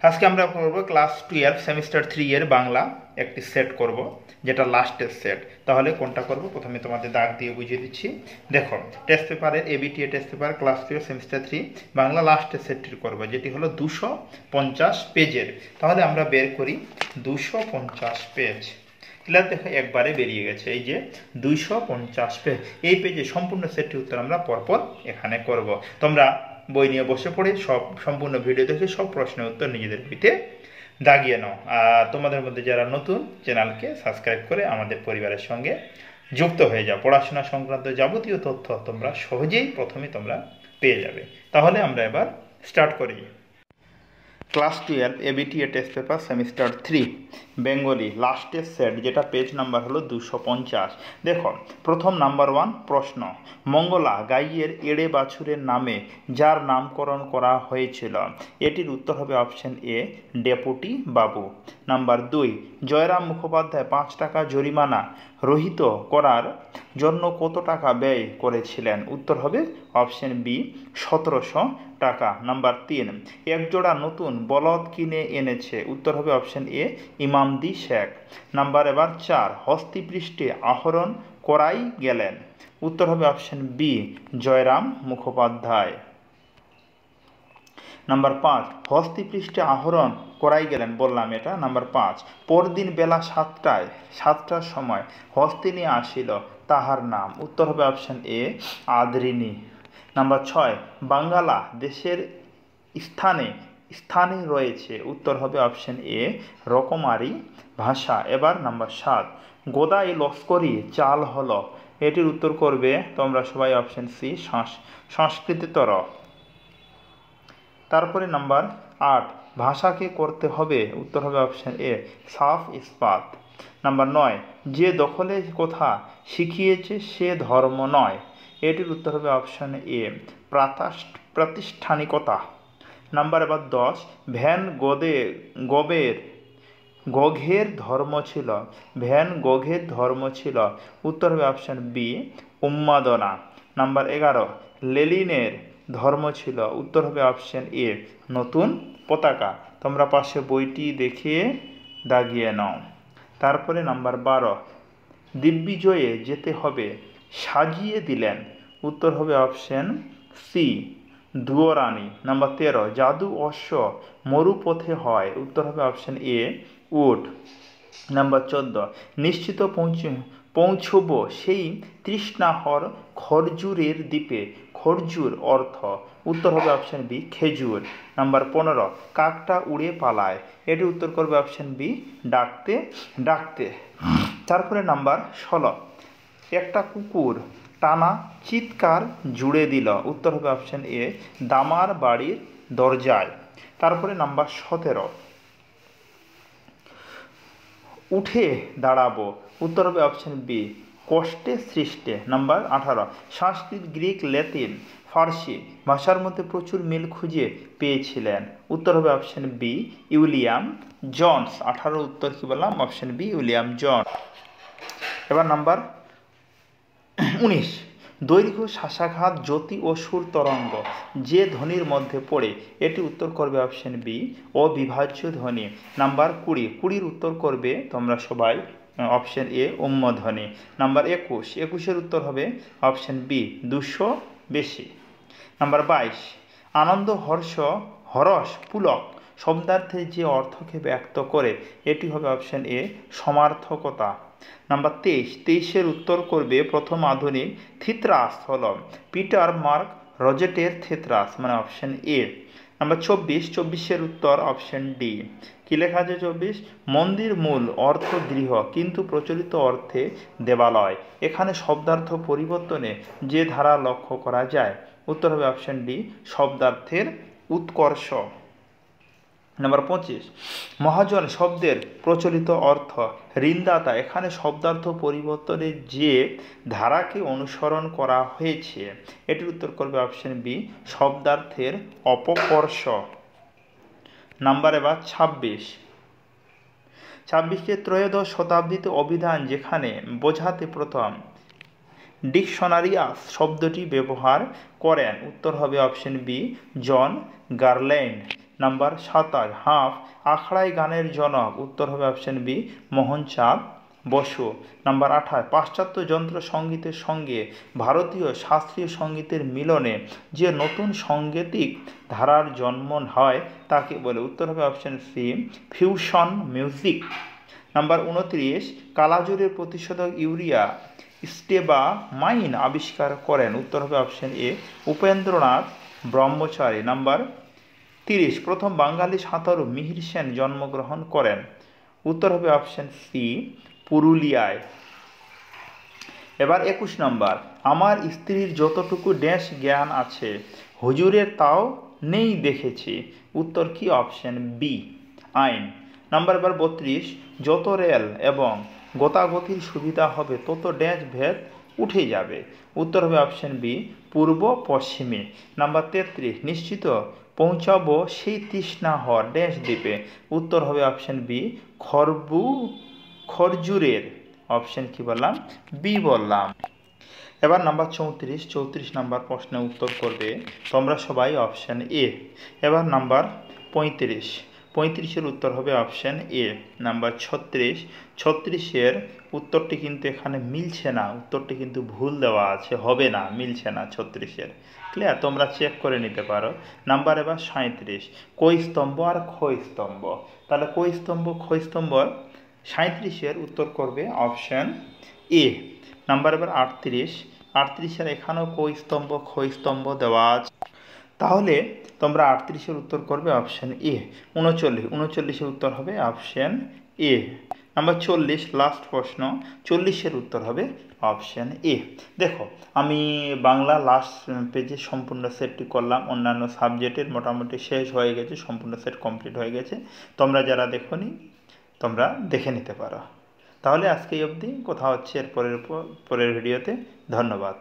আজকে আমরা করব ক্লাস 12 সেমিস্টার 3 এর বাংলা একটি সেট করব, যেটা লাস্টের সেট। তাহলে কোনটা করব প্রথমে তোমাদের দাগ দিয়ে বুঝিয়ে দিচ্ছি। দেখো, টেস্ট পেপারের ABTA test paper class 12 semester 3 Bangla লাস্টের সেটটি করব, যেটি হলো 250 পেজের। তাহলে আমরা বের করি 250 পেজ। ক্লিয়ার? দেখো একবারে বেরিয়ে গেছে, এই যে 250 পেজ। এই পেজে সম্পূর্ণ সেটটির উত্তর আমরা পরপর এখানে করব। তোমরা বই নিয়ে বসে পড়ে সম্পূর্ণ ভিডিও দেখে সব প্রশ্নের উত্তর নিজেদের বইতে দাগিয়ে নাও। আর তোমাদের মধ্যে যারা নতুন, চ্যানেলকে সাবস্ক্রাইব করে আমাদের পরিবারের সঙ্গে যুক্ত হয়ে যাও। পড়াশোনা সংক্রান্ত যাবতীয় তথ্য তোমরা সহজেই প্রথমে তোমরা পেয়ে যাবে। তাহলে আমরা এবার স্টার্ট করি। Class 12 ABTA test paper semester 3 Bengali লাস্টের সেট, যেটা পেজ নাম্বার হলো 250। দেখো, প্রথম নাম্বার 1 প্রশ্ন, মঙ্গলা গাইয়ের এড়ে বাছুরের নামে যার নামকরণ করা হয়েছিল, এটির উত্তর হবে অপশন এ ডেপুটি বাবু। নাম্বার 2, জয়রাম মুখোপাধ্যায় 5 টাকা জরিমানা রহিত করার জন্য কত টাকা ব্যয় করেছিলেন? উত্তর হবে অপশন বি 1700 টাকা। নাম্বার 3, একজোড়া নতুন বলদ কিনে এনেছে, উত্তর হবে option A Imamdi Sheikh. Number এবার 4, হস্তিপৃষ্ঠে আহরণ করাই গেলেন, উত্তর হবে option B Joyram Mukhopadhyay. Number 5, হস্তিপৃষ্ঠে আহরণ করাই গেলেন, বললাম এটা। নাম্বার 5, পরদিন বেলা 7টার সময় হস্তিনী আসিল, তাহার নাম, উত্তর হবে অপশন এ আদ্রিনী। নাম্বার 6, বাঙ্গালা দেশের স্থানে রয়েছে, উত্তর হবে অপশন এ রকমারি ভাষা। এবার নাম্বার 7, গোদাই লস্করি চাল হলো, এটির উত্তর করবে তোমরা সবাই অপশন সি সংস্কৃতিতর। তারপরে নাম্বার 8, ভাষাকে করতে হবে, উত্তর হবে অপশন এ সাফ ইস্পাত। নাম্বার 9, যে দখলের কথা শিখিয়েছে সে ধর্ম নয়, এটির উত্তর হবে অপশন এ প্রাতিষ্ঠানিকতা। নাম্বার এবার 10, ভ্যান গঘের ধর্ম ছিল, উত্তর হবে অপশন বি উন্মাদনা। নাম্বার 11, লেনিনের ধর্ম ছিল, উত্তর হবে অপশন এ নতুন পতাকা। তোমরা পাশে বইটি দেখিয়ে দাগিয়ে নাও। তারপরে নাম্বার 12, দিগ্বিজয়ে যেতে হবে সাজিয়ে দিলেন, উত্তর হবে অপশন সি দুয়োরানি। নাম্বার 13, জাদু অশ্ব মরুপথে হয়, উত্তর হবে অপশন এ উট। নাম্বার 14, নিশ্চিত পৌঁছব সেই তৃষ্ণাহর খরজুরের দ্বীপে, খরজুর অর্থ, উত্তর হবে অপশন বি খেজুর। নাম্বার 15, কাকটা উড়ে পালায়, এটি উত্তর করবে অপশন বি ডাকতে ডাকতে। তারপরে নাম্বার 16, একটা কুকুর টানা চিৎকার জুড়ে দিল, উত্তর হবে অপশন এ দামার বাড়ির দরজায়। তারপরে নাম্বার 17, উঠে দাঁড়াবো, উত্তর হবে অপশন বি কষ্টে সৃষ্টে। নাম্বার 18, সংস্কৃত, গ্রিক, ল্যাটিন, ফার্সি ভাষার মধ্যে প্রচুর মিল খুঁজে পেয়েছিলেন, উত্তর হবে অপশন বি উইলিয়াম জন্স। 18 উত্তর কি বললাম? Option B William Jones. এবার নাম্বার 19, দৈর্ঘ্য শ্বাসাঘাত জ্যোতি ও সুর তরঙ্গ যে ধ্বনির মধ্যে পড়ে, এটি উত্তর করবে অপশন বি অবিভাজ্য ধ্বনি। নাম্বার 20 উত্তর করবে তোমরা সবাই অপশন এ উম্মধ্বনি। নাম্বার 21 উত্তর হবে অপশন বি 200 বেশি। নাম্বার 22, আনন্দ হরস পুলক শব্দার্থে যে অর্থকে ব্যক্ত করে, এটি হবে অপশন এ সমার্থকতা। নাম্বার 23 উত্তর করবে প্রথম আধুনিক থিত্রাস হল পিটার মার্ক রজেটের থিত্রাস, মানে অপশন এ। নাম্বার 24 উত্তর অপশন ডি। কি লেখা আছে 24? মন্দির মূল অর্থ গৃহ, কিন্তু প্রচলিত অর্থে দেবালয়, এখানে শব্দার্থ পরিবর্তনে যে ধারা লক্ষ্য করা যায়, উত্তর হবে অপশন ডি শব্দার্থের উৎকর্ষ। নাম্বার 25, মহাজন শব্দের প্রচলিত অর্থ ঋণদাতা, এখানে শব্দার্থ পরিবর্তনের যে ধারাকে অনুসরণ করা হয়েছে, এটির উত্তর করবে অপশন বি শব্দার্থের অপকর্ষ। নাম্বার এবার 26 ত্রয়োদশ শতাব্দীতে অভিধান যেখানে বোঝাতে প্রথম ডিকশনারিয়াস শব্দটি ব্যবহার করেন, উত্তর হবে option B John Garland. Number 27 half আখড়াই গানের জনক, উত্তর হবে option B Mohanchand Basu. Number 28 পাশ্চাত্য যন্ত্র সঙ্গীতের সঙ্গে ভারতীয় শাস্ত্রীয় সঙ্গীতের মিলনে যে নতুন সাংগীতিক ধারার জন্ম হয় তাকে বলে, উত্তর হবে option C fusion music. Number 29 কালাজ্বরের প্রতিষেধক ইউরিয়া স্টেবামাইন আবিষ্কার করেন, উত্তর হবে option A Upendranath Brahmachari. Number 30 প্রথম বাঙালি সাঁতারু মিহির সেন জন্মগ্রহণ করেন, উত্তর হবে অপশন সি পুরুলিয়ায়। এবার 21 নম্বর আমার স্ত্রীর যতটুকু ড্যাশ জ্ঞান আছে হুজুরের তাও নেই দেখেছি, উত্তর কি অপশন বি আইন। নাম্বার এবার 32 যত রেল এবং গতাগতির সুবিধা হবে তত ড্যাশ ভেদ উঠে যাবে, উত্তর হবে অপশন বি পূর্ব পশ্চিমে। নাম্বার 33 নিশ্চিত পৌঁছাবো সেই তৃষ্ণা হর ড্যাশ দ্বীপে, উত্তর হবে অপশন বি খরজুরের, অপশন কি বললাম বি বললাম। এবার নাম্বার 34 নাম্বার প্রশ্নের উত্তর করবে তোমরা সবাই অপশন এ। এবার নাম্বার 35 উত্তর হবে অপশন এ। নাম্বার 36 উত্তরটি কিন্তু এখানে মিলছে না, উত্তরটি কিন্তু ভুল দেওয়া আছে, হবে না, মিলছে না 36 ক্লিয়ার, তোমরা চেক করে নিতে পারো। নাম্বার এবার 37 কই স্তম্ভ আর ক্ষয় স্তম্ভ, তাহলে কই স্তম্ভ ক্ষয় স্তম্ভ 37 উত্তর করবে অপশন এ। নাম্বার এবার 38 এখানেও কই স্তম্ভ ক্ষয় স্তম্ভ দেওয়া আছে, তাহলে তোমরা 38 উত্তর করবে অপশন এ। 39 উত্তর হবে অপশন এ। নাম্বার 40 লাস্ট প্রশ্ন, 40 উত্তর হবে অপশন এ। দেখো আমি বাংলা লাস্ট পেজে সম্পূর্ণ সেটটি করলাম, অন্যান্য সাবজেক্টের মোটামুটি শেষ হয়ে গেছে, সম্পূর্ণ সেট কমপ্লিট হয়ে গেছে, তোমরা যারা দেখোনি তোমরা দেখে নিতে পারো। তাহলে আজকে এই অবধি, কথা হচ্ছে এর পরের ভিডিওতে। ধন্যবাদ।